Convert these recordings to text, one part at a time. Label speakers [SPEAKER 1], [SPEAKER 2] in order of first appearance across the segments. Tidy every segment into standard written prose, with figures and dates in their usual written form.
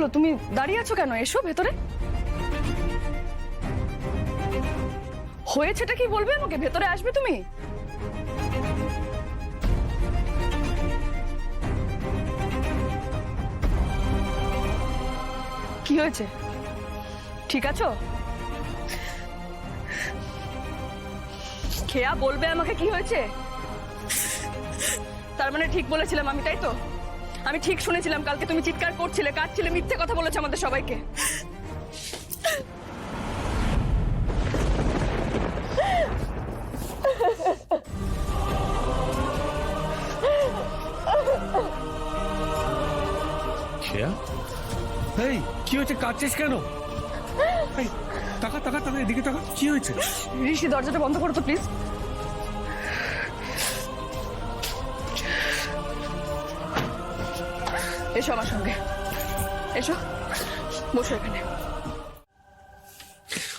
[SPEAKER 1] হলো? তুমি দাঁড়িয়ে আছো কেন? এসো ভেতরে। হয়েছেটা কি বলবে আমাকে? ভেতরে আসবে তুমি? কি হয়েছে? ঠিক আছো? খেয়া বলবে আমাকে কি হয়েছে? তার মানে ঠিক বলেছিলাম আমি, তাই তো? আমি ঠিক শুনেছিলাম। কালকে তুমি চিৎকার করছিলে, কাঁদছিলে, মিথ্যে কথা বলেছো আমাদের সবাইকে।
[SPEAKER 2] খেয়া, এই কি হয়েছে? কাঁদছিস কেন? এই টাকা টাকা টাকা, এদিকে টাকা। কি হয়েছে?
[SPEAKER 1] ঋষি, দরজাটা বন্ধ করো তো প্লিজ। এসো আমার সঙ্গে, এসো, বসো এখানে।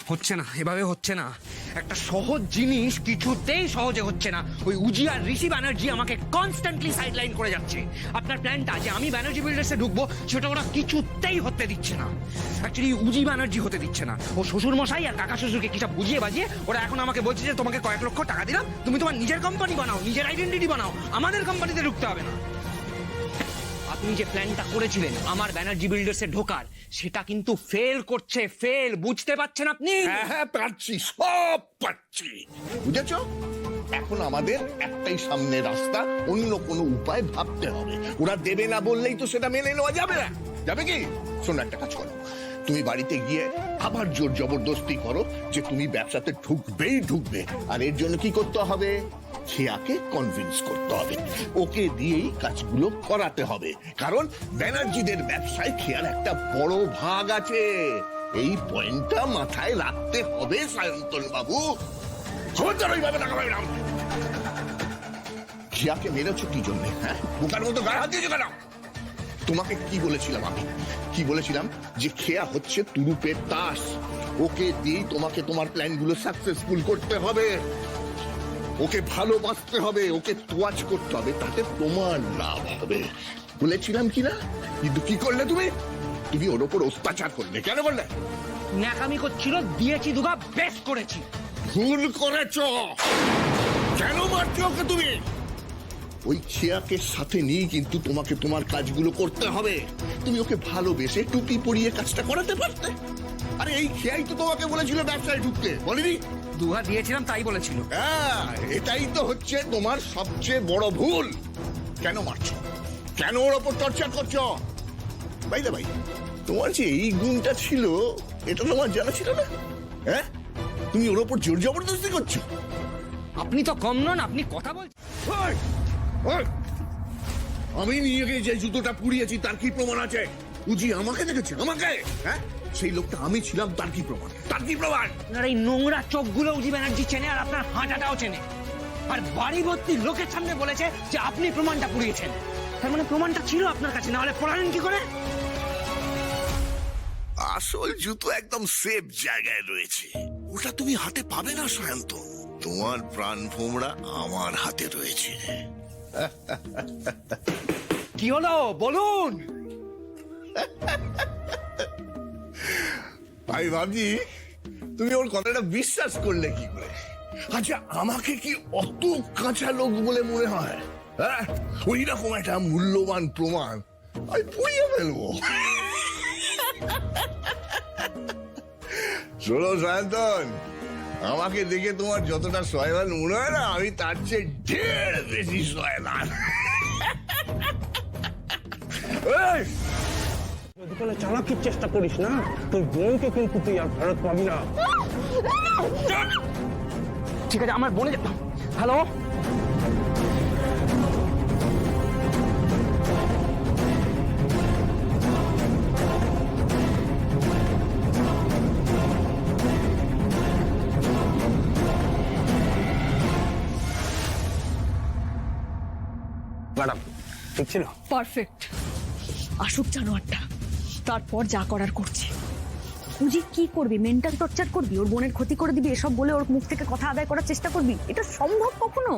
[SPEAKER 3] হচ্ছে না, এভাবে হচ্ছে না। একটা সহজ জিনিস কিছুতেই সহজে হচ্ছে না। ওই উজি আর ঋষি ব্যানার্জি আমাকে কনস্ট্যান্টলি সাইডলাইন করে যাচ্ছে। আপনার প্ল্যানটা যে আমি ব্যানার্জি বিল্ডার্সে ঢুকবো, সেটা ওরা কিছুতেই হতে দিচ্ছে না। অ্যাকচুয়ালি উজি ব্যানার্জি হতে দিচ্ছে না। ও শ্বশুর মশাই আর কাকা শ্বশুরকে কিসব বুঝিয়ে বাজিয়ে ওরা এখন আমাকে বলছে যে তোমাকে কয়েক লক্ষ টাকা দিলাম, তুমি তোমার নিজের কোম্পানি বানাও, নিজের আইডেন্টিটি বানাও, আমাদের কোম্পানিতে ঢুকতে হবে না। আপনি যে প্ল্যানটা করেছিলেন আমার ব্যানার্জি বিল্ডার্সে ঢোকার, সেটা কিন্তু ফেল করছে। ফেল, বুঝতে পারছেন আপনি?
[SPEAKER 4] হ্যাঁ পারছি, সব পারছি। বুঝেছো? এখন আমাদের একটাই সামনে রাস্তা, অন্য কোনো উপায় ভাবতে হবে। ওরা দেবে না বললেই তো সেটা মেনে নেওয়া যাবে না। যাবে কি? শোনো, একটা কাজ করো, তুমি বাড়িতে গিয়ে আবার জোর জবরদস্তি করো যে তুমি ব্যবসাতে ঢুকবে। আর এর জন্য কি করতে হবে? খেয়াকে কনভিন্স করতে হবে, ওকে দিয়েই কাজগুলো করাতে হবে। কারণ ব্যানার্জিদের ব্যবসায় খেয়ার একটা বড় ভাগ আছে। এই পয়েন্টটা মাথায় রাখতে হবে সায়ন্তন বাবু। খবরদার ওইভাবে টাকা পাবে না। খেয়াকে মেরেছো কি জন্য? হ্যাঁ, বোকার মতো গায়ে হাত দিয়েছো কেন? তোমাকে কি বলেছিলাম আমি? কি বলেছিলাম? যে খেয়া হচ্ছে তুরুপের তাস, ওকে দিয়েই তোমাকে তোমার প্ল্যানগুলো সাকসেসফুল করতে হবে। ওকে ভালোবাসতে হবে, ওকে তোয়াজ করতে হবে, তাতে তোমার লাভ হবে। বলেছিলাম কি না? কিন্তু কি করলে তুমি? তুমি ওর ওপর অত্যাচার করলে। কেন করলে?
[SPEAKER 3] ন্যাকামি করছিল, দিয়েছি দুগা, বেশ করেছি।
[SPEAKER 4] ভুল করেছ। কেন মারছো ওকে তুমি? ওই খেয়াকে সাথে নিয়ে কিন্তু তোমাকে তোমার কাজগুলো করতে হবে। তুমি ওকে ভালোবেসে টুপি পরিয়ে কাজটা করাতে পারতে। আরে এই খেয়াই তো তোমাকে বলেছিল ব্যবসায় ঢুকতে, বলিনি?
[SPEAKER 3] দুগা দিয়েছিলাম, তাই বলেছিল।
[SPEAKER 4] হ্যাঁ, এটাই তো হচ্ছে তোমার সবচেয়ে বড় ভুল। কেন মারছো? কেন ওর ওপর টর্চার করছো? ভাই, তোমার যে এই গুণটা ছিল, এটা তোমার জানা ছিল না? হ্যাঁ, তুমি ওর ওপর জোর জবরদস্তি করছো।
[SPEAKER 3] আপনি তো কম নন, আপনি কথা বলছেন।
[SPEAKER 4] ওই, ওই, আমি নিয়ে গিয়ে যে জুতোটা পুড়িয়েছি তার কি প্রমাণ আছে? উজি আমাকে দেখেছে, আমাকে? হ্যাঁ, সেই লোকটা আমি ছিলাম, তার কি প্রমাণ? তার কি প্রমাণ?
[SPEAKER 3] আপনার এই নোংরা চোখগুলো উজি ব্যানার্জি চেনে, আর আপনার হাঁটাটাও চেনে। আর বাড়ি ভর্তি লোকের সামনে বলেছে যে আপনি প্রমাণটা পুড়িয়েছেন। তার মানে প্রমাণটা ছিল আপনার কাছে, না হলে পড়ালেন কি করে?
[SPEAKER 4] আসল জুতো একদম সেফ জায়গায় রয়েছে, ওটা তুমি হাতে পাবে না সায়ন্ত। তোমার প্রাণ ভোমরা আমার হাতে রয়েছে।
[SPEAKER 3] কি হলো বলুন।
[SPEAKER 4] আমি ভাবছি তুমি ওর কথাটা বিশ্বাস করলে কি করে? আচ্ছা, আমাকে কি অত কাঁচা লোক বলে মনে হয়? হ্যাঁ, ওই রকম একটা মূল্যবান প্রমাণ আমি পুড়িয়ে ফেলবো। শোনো সায়ন্তন, আমাকে দেখে তোমার যতটা শয়তান মনে হয় না, আমি তার চেয়ে ঢের বেশি শয়তান।
[SPEAKER 2] যদি কোনো চালাকির চেষ্টা করিস না, তোর বোনকে কিন্তু তুই আর ফেরত পাবি না।
[SPEAKER 3] ঠিক আছে, আমার বোনে। হ্যালো,
[SPEAKER 2] ম্যাডাম, ঠিক ছিল?
[SPEAKER 1] পারফেক্ট। আসুক জানোয়ারটা, তারপর যা করার করছি।
[SPEAKER 5] তুই কি করবি? মেন্টাল টর্চার করবি? ওর বোনের ক্ষতি করে দিবি এসব বলে? ওর মুখ থেকে কথা আদায় করার চেষ্টা করবি? এটা সম্ভব কখনো?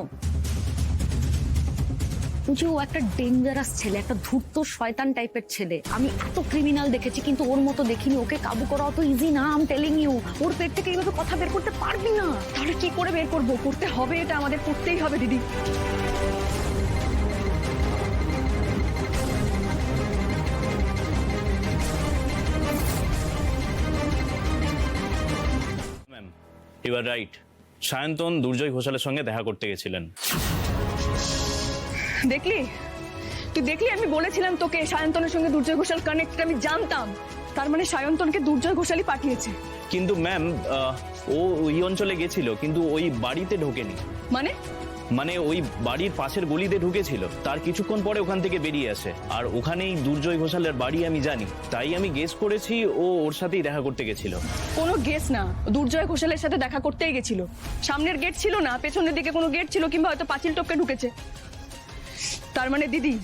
[SPEAKER 5] যে ও একটা ডেঞ্জারাস ছেলে, একটা ধূর্ত শয়তান টাইপের ছেলে। আমি এত ক্রিমিনাল দেখেছি কিন্তু ওর মতো দেখিনি। ওকে কাবু করা অত ইজি না, আম টেলিং ইউ। ওর পেট থেকে এইভাবে কথা বের করতে পারবি না।
[SPEAKER 1] তাহলে কি করে বের করবো? করতে হবে, এটা আমাদের করতেই হবে দিদি।
[SPEAKER 6] Ma'am, you are right. Sayantan Durjoy ঘোষালের সঙ্গে দেখা করতে গেছিলেন।
[SPEAKER 1] দেখলি, তুই দেখলি আমি বলেছিলাম তোকে সায়ন্তনের সঙ্গে দুর্জয় ঘোষাল কানেক্টেড, আমি জানতাম। তার মানে সায়ন্তনকে দুর্জয় ঘোষালই পাঠিয়েছে।
[SPEAKER 6] কিন্তু ম্যাম, ও ওই অঞ্চলে গেছিল কিন্তু ওই বাড়িতে ঢোকেনি। মানে ওই বাড়ির পাশের গলিতে ঢুকেছিল, তার কিছুক্ষণ পরে ওখান থেকে বেরিয়ে আসে। আর ওখানেই দুর্জয় ঘোষালের বাড়ি আমি জানি, তাই আমি গেস করেছি ও ওর সাথেই দেখা করতে গেছিল।
[SPEAKER 1] কোনো গেস না, দুর্জয় ঘোষালের সাথে দেখা করতেই গেছিল। সামনের গেট ছিল না, পেছনের দিকে কোনো গেট ছিল, কিংবা হয়তো পাঁচিল টপকে ঢুকেছে। তার মানে দিদি,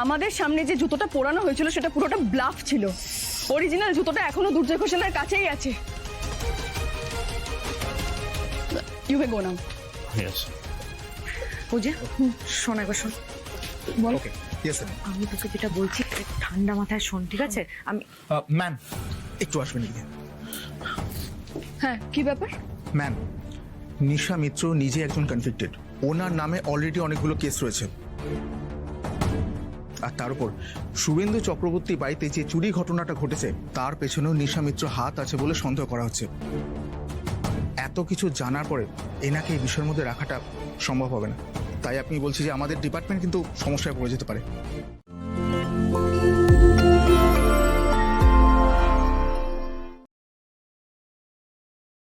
[SPEAKER 1] আমাদের সামনে যে জুতোটা পোড়ানো হয়েছিল সেটা পুরোটা ব্লাফ ছিল। অরিজিনাল জুতোটা এখনো দুর্জয় ঘোষালের কাছেই আছে। You may go now.
[SPEAKER 6] Yes.
[SPEAKER 5] বুঝে শোন, একবার শোন। বল।
[SPEAKER 7] Okay, yes sir.
[SPEAKER 5] আমি তোকে যেটা বলছি একটু ঠান্ডা মাথায় শোন, ঠিক আছে? আমি
[SPEAKER 7] ম্যাম, একটু আসবেন এদিকে।
[SPEAKER 1] হ্যাঁ, কি ব্যাপার?
[SPEAKER 7] ম্যাম, নিশা মিত্র নিজে একজন কনভিক্টেড। ওনার নামে অলরেডি অনেকগুলো কেস রয়েছে। আর তার উপর শুভেন্দু চক্রবর্তী বাড়িতে যে চুরি ঘটনাটা ঘটেছে তার পেছনেও নিশা মিত্র হাত আছে বলে সন্দেহ করা হচ্ছে। এত কিছু জানার পরে এনাকে এই বিষয়ের মধ্যে রাখাটা সম্ভব হবে না। তাই আপনি বলছি যে আমাদের ডিপার্টমেন্ট কিন্তু সমস্যায় পড়ে যেতে পারে।